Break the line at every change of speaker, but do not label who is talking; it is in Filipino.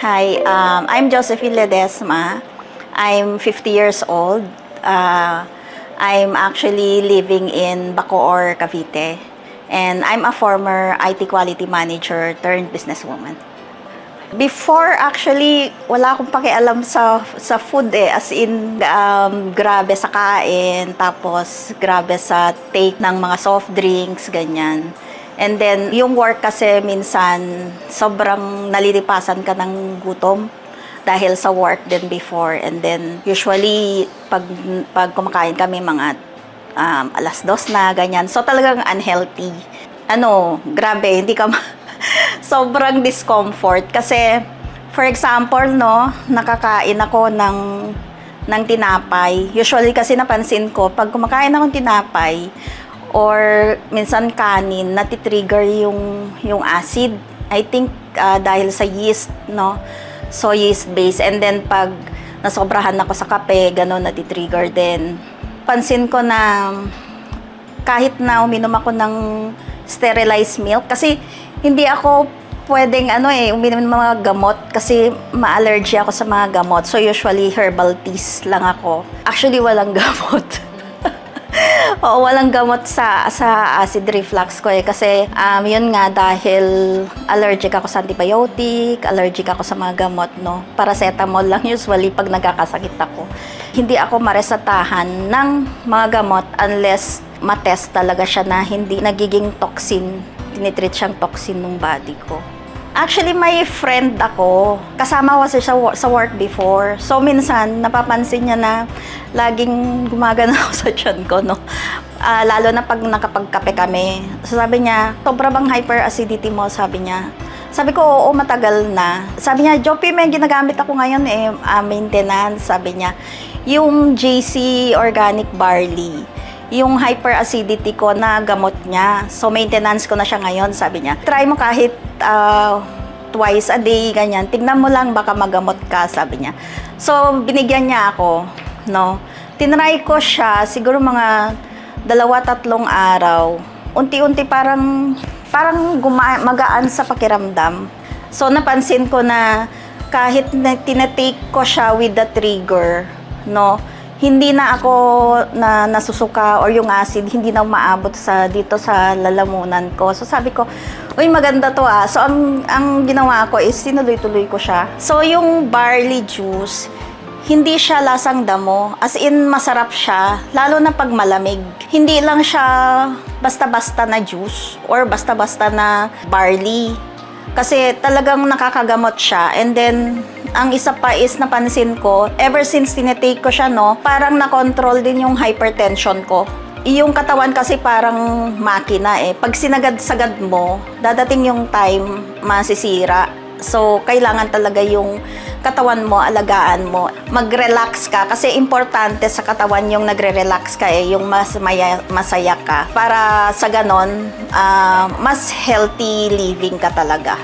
Hi, I'm Josephine Ledesma. I'm 50 years old. I'm actually living in Bacoor, Cavite. And I'm a former IT quality manager turned businesswoman. Before, actually, wala akong pakialam sa food eh. As in, grabe sa kain, tapos grabe sa take ng mga soft drinks, ganyan. And then, yung work kasi minsan, sobrang nalilipasan ka ng gutom dahil sa work din before. And then, usually, pag kumakain kami mga alas 2 na, ganyan. So, talagang unhealthy. Grabe, hindi ka sobrang discomfort. Kasi, for example, nakakain ako ng tinapay. Usually kasi napansin ko, pag kumakain akong tinapay, or minsan kanin, natitrigger yung acid. I think dahil sa yeast, So, yeast-based. And then, pag nasobrahan ako sa kape, gano'n, natitrigger din. Pansin ko na kahit na uminom ako ng sterilized milk, kasi hindi ako pwedeng uminom ng mga gamot kasi ma-allergy ako sa mga gamot. So, usually, herbal teas lang ako. Actually, walang gamot. Oo, walang gamot sa acid reflux ko kasi yun nga dahil allergic ako sa antibiotic, allergic ako sa mga gamot, Paracetamol lang usually pag nagkakasakit ako. Hindi ako maresetahan ng mga gamot unless matest talaga siya na hindi nagiging toxin, tinitreat siyang toxin ng body ko. Actually, may friend ako. Kasama ko siya sa work before. So, minsan, napapansin niya na laging gumagana ako sa tiyan ko, lalo na pag nakapagkape kami. So, sabi niya, sobra bang hyperacidity mo? Sabi niya. Sabi ko, oo, matagal na. Sabi niya, Jopi, may ginagamit ako ngayon maintenance. Sabi niya, yung JC Organic Barley. Yung hyperacidity ko na gamot niya. So, maintenance ko na siya ngayon, sabi niya. Try mo kahit twice a day, ganyan. Tignan mo lang, baka magamot ka, sabi niya. So, binigyan niya ako, Tinry ko siya, siguro mga 2-3 araw. Unti-unti parang magaan sa pakiramdam. So, napansin ko na kahit na tinatake ko siya with the trigger, hindi na ako nasusuka or yung acid hindi na umaabot dito sa lalamunan ko. So sabi ko, uy, maganda to . So ang ginawa ko is tinuloy-tuloy ko siya. So yung barley juice, hindi siya lasang damo. As in, masarap siya, lalo na pag malamig. Hindi lang siya basta-basta na juice or basta-basta na barley. Kasi talagang nakakagamot siya. And then, ang isa pa is napansin ko, ever since tinitake ko siya, parang na-control din yung hypertension ko. Yung katawan kasi parang makina Pag sinagad-sagad mo, dadating yung time masisira. So, kailangan talaga yung katawan mo, alagaan mo. Mag-relax ka kasi importante sa katawan yung nagre-relax ka yung masaya ka. Para sa ganon, mas healthy living ka talaga.